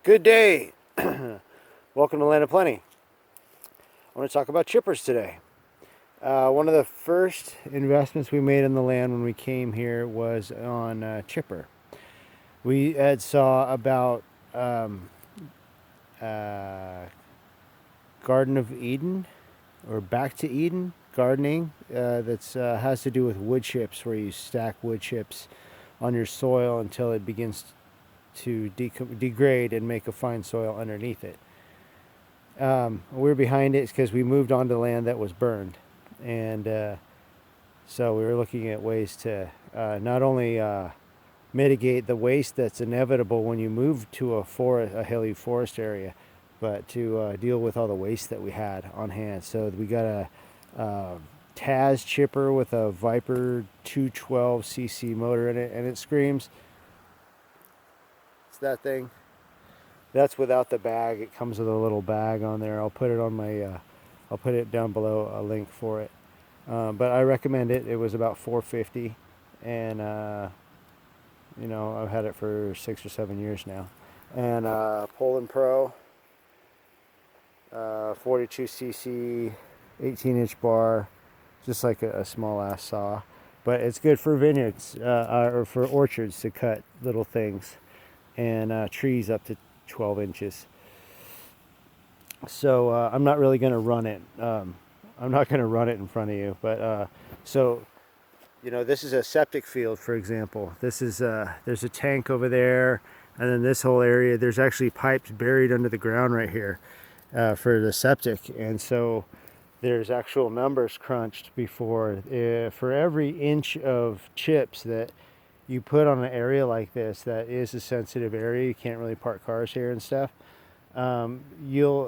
Good day. Welcome to Land of Plenty. I want to talk about chippers today. One of the first investments we made in the land when we came here was on chipper. We had saw about uh, Garden of Eden or Back to Eden gardening that has to do with wood chips, where you stack wood chips on your soil until it begins to degrade and make a fine soil underneath it. We're behind it because we moved onto land that was burned, and so we were looking at ways to not only mitigate the waste that's inevitable when you move to a hilly forest area, but to deal with all the waste that we had on hand. So we got a Taz chipper with a Viper 212cc motor in it, and it screams. It's that thing. That's without the bag. It comes with a little bag on there. I'll put it on my I'll put it down below, a link for it. But I recommend it. It was about $4.50, and you know, I've had it for 6 or 7 years now. And Poland Pro 42cc 18-inch bar, just like a small ass saw, but it's good for vineyards or for orchards to cut little things, and trees up to 12 inches. So I'm not really going to run it. I'm not going to run it in front of you, but so you know, this is a septic field, for example. This is there's a tank over there, and then this whole area, there's actually pipes buried under the ground right here for the septic, and so there's actual numbers crunched before for every inch of chips that you put on an area like this that is a sensitive area. You can't really park cars here and stuff. You'll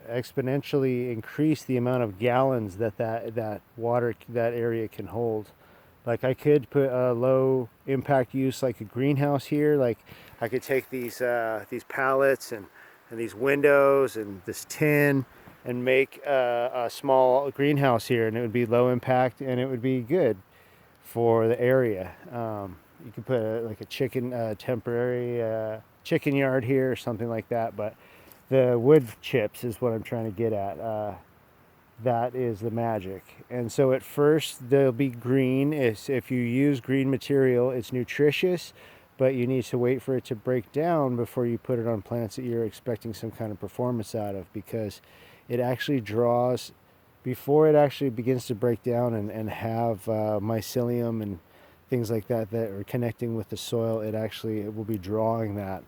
exponentially increase the amount of gallons that water, that area can hold. Like, I could put a low impact use like a greenhouse here. Like, I could take these pallets and these windows and this tin and make a small greenhouse here, and it would be low impact and it would be good for the area. You could put like a chicken temporary chicken yard here or something like that, but the wood chips is what I'm trying to get at. That is the magic. And so at first they'll be green. If you use green material, it's nutritious, but you need to wait for it to break down before you put it on plants that you're expecting some kind of performance out of, because it actually draws, before it actually begins to break down and have mycelium and things like that are connecting with the soil, it will be drawing that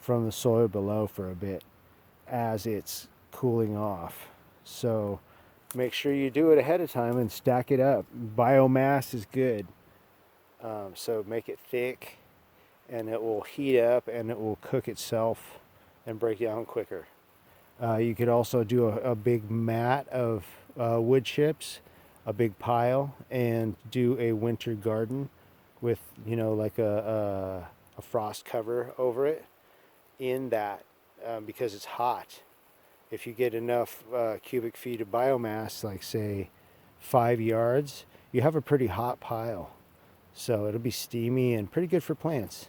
from the soil below for a bit as it's cooling off. So make sure you do it ahead of time and stack it up. Biomass is good. So make it thick, and it will heat up and it will cook itself and break down quicker. You could also do a big mat of wood chips, a big pile, and do a winter garden with, you know, like a frost cover over it in that, because it's hot. If you get enough cubic feet of biomass, like say 5 yards, you have a pretty hot pile. So it'll be steamy and pretty good for plants.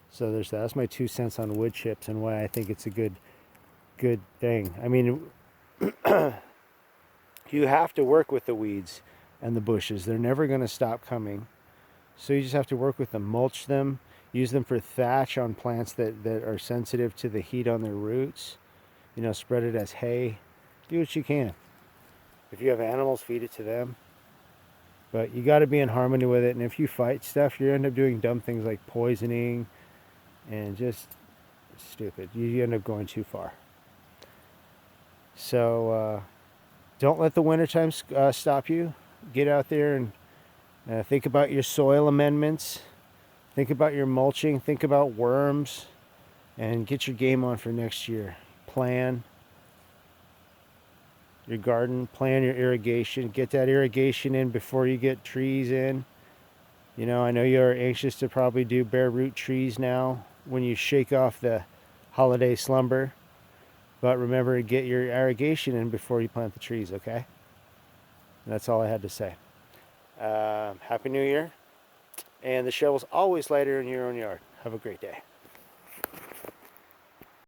So there's that. That's my 2 cents on wood chips and why I think it's a good thing. I mean, you have to work with the weeds and the bushes. They're never going to stop coming. So you just have to work with them, mulch them, use them for thatch on plants that are sensitive to the heat on their roots. You know, spread it as hay. Do what you can. If you have animals, feed it to them. But you got to be in harmony with it. And if you fight stuff, you end up doing dumb things like poisoning and just stupid. You end up going too far. So don't let the wintertime stop you. Get out there and think about your soil amendments. Think about your mulching. Think about worms. And get your game on for next year. Plan your garden, plan your irrigation, get that irrigation in before you get trees in. You know, I know you're anxious to probably do bare root trees now when you shake off the holiday slumber, but remember to get your irrigation in before you plant the trees, okay? And that's all I had to say. Happy New Year, and the shovel's always lighter in your own yard. Have a great day.